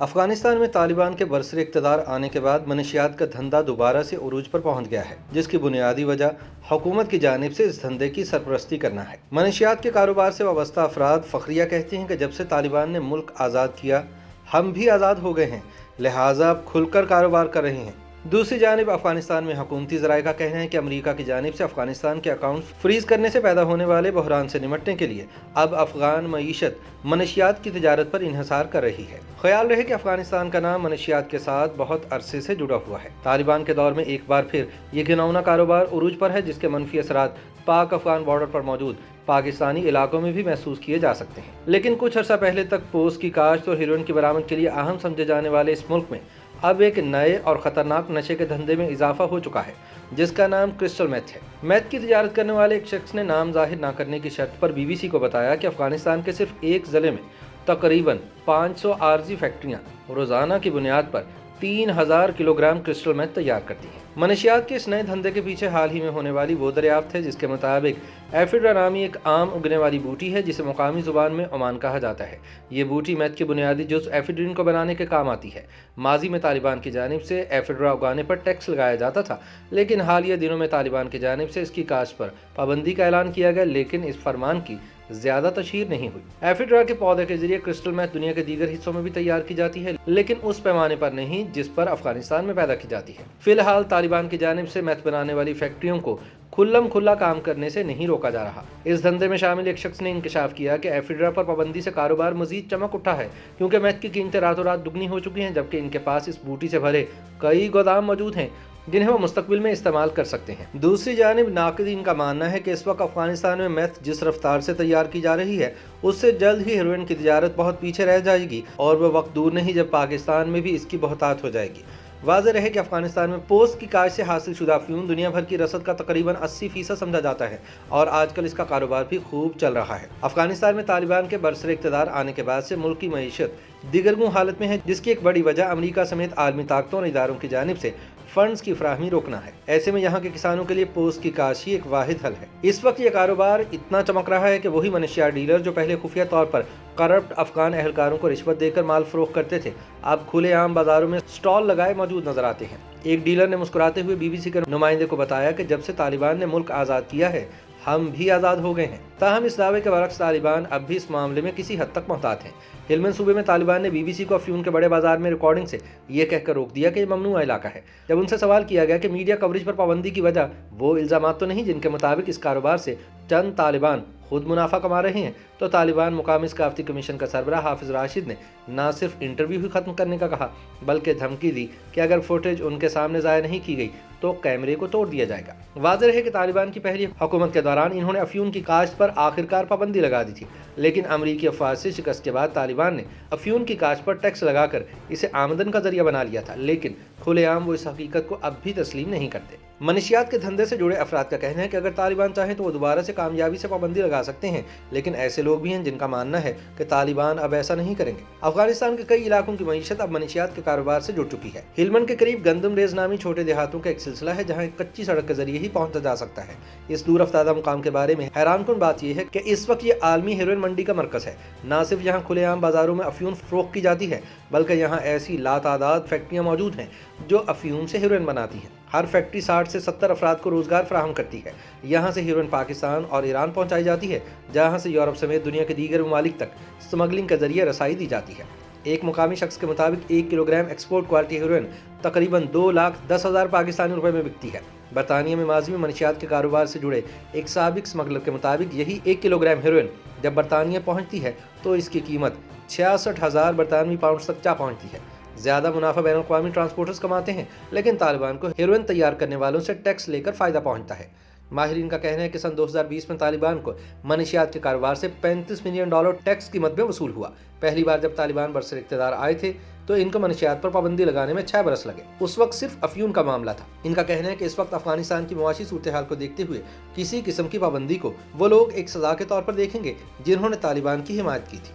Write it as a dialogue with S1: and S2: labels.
S1: افغانستان میں طالبان کے برسر اقتدار آنے کے بعد منشیات کا دھندا دوبارہ سے عروج پر پہنچ گیا ہے، جس کی بنیادی وجہ حکومت کی جانب سے اس دھندے کی سرپرستی کرنا ہے۔ منشیات کے کاروبار سے وابستہ افراد فخریہ کہتے ہیں کہ جب سے طالبان نے ملک آزاد کیا، ہم بھی آزاد ہو گئے ہیں، لہٰذا اب کھل کر کاروبار کر رہے ہیں۔ دوسری جانب افغانستان میں حکومتی ذرائع کا کہنا ہے کہ امریکہ کی جانب سے افغانستان کے اکاؤنٹ فریز کرنے سے پیدا ہونے والے بحران سے نمٹنے کے لیے اب افغان معیشت منشیات کی تجارت پر انحصار کر رہی ہے۔ خیال رہے کہ افغانستان کا نام منشیات کے ساتھ بہت عرصے سے جڑا ہوا ہے۔ طالبان کے دور میں ایک بار پھر یہ گھناؤنا کاروبار عروج پر ہے، جس کے منفی اثرات پاک افغان بارڈر پر موجود پاکستانی علاقوں میں بھی محسوس کیے جا سکتے ہیں۔ لیکن کچھ عرصہ پہلے تک پوست کی کاشت اور ہیروئن کی برآمد کے لیے اہم سمجھے جانے والے اس ملک میں اب ایک نئے اور خطرناک نشے کے دھندے میں اضافہ ہو چکا ہے، جس کا نام کرسٹل میتھ ہے۔ میتھ کی تجارت کرنے والے ایک شخص نے نام ظاہر نہ کرنے کی شرط پر BBC کو بتایا کہ افغانستان کے صرف ایک ضلع میں تقریباً 500 عارضی فیکٹریاں روزانہ کی بنیاد پر 3000 کلوگرام کرسٹل میتھ تیار کرتی ہیں۔ منشیات کے اس نئے دھندے کے پیچھے حال ہی میں ہونے والی وہ دریافت ہے جس کے مطابق ایفیڈرا نامی ایک عام اگنے والی بوٹی ہے، جسے مقامی زبان میں عمان کہا جاتا ہے۔ یہ بوٹی میتھ کے بنیادی جزء ایفیڈرین کو بنانے کے کام آتی ہے۔ ماضی میں طالبان کی جانب سے ایفیڈرا اگانے پر ٹیکس لگایا جاتا تھا، لیکن حالیہ دنوں میں طالبان کی جانب سے اس کی کاشت پر پابندی کا اعلان کیا گیا، لیکن اس فرمان کی زیادہ تشہیر نہیں ہوئی۔ ایفیڈرا کے پودے کے ذریعے کرسٹل میتھ دنیا کے دیگر حصوں میں بھی تیار کی جاتی ہے، لیکن اس پیمانے پر نہیں جس پر افغانستان میں پیدا کی جاتی ہے۔ فی الحال طالبان کی جانب سے میتھ بنانے والی فیکٹریوں کو کھلم کھلا کام کرنے سے نہیں روکا جا رہا۔ اس دھندے میں شامل ایک شخص نے انکشاف کیا کہ ایفیڈرا پر پابندی سے کاروبار مزید چمک اٹھا ہے، کیونکہ میتھ کی قیمتیں راتوں رات دگنی ہو چکی ہیں، جبکہ ان کے پاس اس بوٹی سے بھرے کئی گودام موجود ہیں جنہیں وہ مستقبل میں استعمال کر سکتے ہیں۔ دوسری جانب ناقدین کا ماننا ہے کہ اس وقت افغانستان میں میتھ جس رفتار سے تیار کی جا رہی ہے، اس سے جلد ہی ہیروئن کی تجارت بہت پیچھے رہ جائے گی، اور وہ وقت دور نہیں جب پاکستان میں بھی اس کی بہتات ہو جائے گی۔ واضح رہے کہ افغانستان میں پوست کی کاشت سے حاصل شدہ افیون دنیا بھر کی رسد کا تقریباً 80% سمجھا جاتا ہے، اور آج کل اس کا کاروبار بھی خوب چل رہا ہے۔ افغانستان میں طالبان کے برسر اقتدار آنے کے بعد سے ملک کی معیشت دیگرگوں حالت میں ہے، جس کی ایک بڑی وجہ امریکہ سمیت عالمی طاقتوں اور اداروں کی جانب سے فنڈز کی فراہمی روکنا ہے۔ ایسے میں یہاں کے کسانوں کے لیے پوست کی کاشت ہی ایک واحد حل ہے۔ اس وقت یہ کاروبار اتنا چمک رہا ہے کہ وہی منشیات ڈیلر جو پہلے خفیہ طور پر کرپٹ افغان اہلکاروں کو رشوت دے کر مال فروخت کرتے تھے، اب کھلے عام بازاروں میں سٹال لگائے موجود نظر آتے ہیں۔ ایک ڈیلر نے مسکراتے ہوئے BBC کے نمائندے کو بتایا کہ جب سے طالبان نے ملک آزاد کیا ہے، ہم بھی آزاد ہو گئے ہیں۔ تاہم اس دعوے کے برعکس طالبان اب بھی اس معاملے میں کسی حد تک محتاط ہیں۔ ہلمند صوبے میں طالبان نے BBC کو افیون کے بڑے بازار میں ریکارڈنگ سے یہ کہہ کر روک دیا کہ یہ ممنوعہ علاقہ ہے۔ جب ان سے سوال کیا گیا کہ میڈیا کوریج پر پابندی کی وجہ وہ الزامات تو نہیں جن کے مطابق اس کاروبار سے چند طالبان خود منافع کما رہے ہیں، تو طالبان مقامی ثقافتی کمیشن کا سربراہ حافظ راشد نے نہ صرف انٹرویو ہی ختم کرنے کا کہا، بلکہ دھمکی دی کہ اگر فوٹیج ان کے سامنے ضائع نہیں کی گئی تو کیمرے کو توڑ دیا جائے گا۔ واضح ہے کہ طالبان کی پہلی حکومت کے دوران انہوں نے افیون کی کاشت پر آخرکار پابندی لگا دی تھی، لیکن امریکی افواج سے شکست کے بعد طالبان نے افیون کی کاشت پر ٹیکس لگا کر اسے آمدن کا ذریعہ بنا لیا تھا، لیکن کھلے عام وہ اس حقیقت کو اب بھی تسلیم نہیں کرتے۔ منشیات کے دھندے سے جڑے افراد کا کہنا ہے کہ اگر طالبان چاہیں تو وہ دوبارہ سے کامیابی سے پابندی لگا سکتے ہیں، لیکن ایسے لوگ بھی ہیں جن کا ماننا ہے کہ طالبان اب ایسا نہیں کریں گے۔ افغانستان کے کئی علاقوں کی معیشت اب منشیات کے کاروبار سے جڑ چکی ہے۔ ہلمند کے قریب گندم ریز نامی چھوٹے دیہاتوں کا ایک سلسلہ ہے جہاں ایک کچی سڑک کے ذریعے ہی پہنچا جا سکتا ہے۔ اس دور افتادہ مقام کے بارے میں حیران کن بات یہ ہے کہ اس وقت یہ عالمی ہیروئن منڈی کا مرکز ہے۔ نہ صرف یہاں کھلے عام بازاروں میں افیون فروخت کی جاتی ہے، بلکہ یہاں ایسی لاتعداد فیکٹریاں موجود ہیں جو افیون سے ہیروئن بناتی ہیں۔ ہر فیکٹری 60 سے 70 افراد کو روزگار فراہم کرتی ہے۔ یہاں سے ہیروئن پاکستان اور ایران پہنچائی جاتی ہے، جہاں سے یورپ سمیت دنیا کے دیگر ممالک تک اسمگلنگ کے ذریعے رسائی دی جاتی ہے۔ ایک مقامی شخص کے مطابق 1 کلوگرام ایکسپورٹ کوالٹی ہیروئن تقریباً 2,10,000 پاکستانی روپے میں بکتی ہے۔ برطانیہ میں ماضی میں منشیات کے کاروبار سے جڑے ایک سابق اسمگلر کے مطابق یہی 1 کلوگرام ہیروئن جب برطانیہ پہنچتی ہے تو اس کی قیمت 66,000 برطانوی پاؤنڈز تک جا پہنچتی ہے۔ زیادہ منافع بین الاقوامی ٹرانسپورٹرز کماتے ہیں، لیکن طالبان کو ہیروئن تیار کرنے والوں سے ٹیکس لے کر فائدہ پہنچتا ہے۔ ماہرین کا کہنا ہے کہ سن 2020 میں طالبان کو منشیات کے کاروبار سے $35 ملین ٹیکس قیمت میں وصول ہوا۔ پہلی بار جب طالبان برسر اقتدار آئے تھے تو ان کو منشیات پر پابندی لگانے میں 6 برس لگے۔ اس وقت صرف افیون کا معاملہ تھا۔ ان کا کہنا ہے کہ اس وقت افغانستان کی معاشی صورتحال کو دیکھتے ہوئے کسی قسم کی پابندی کو وہ لوگ ایک سزا کے طور پر دیکھیں گے جنہوں نے طالبان کی حمایت کی تھی۔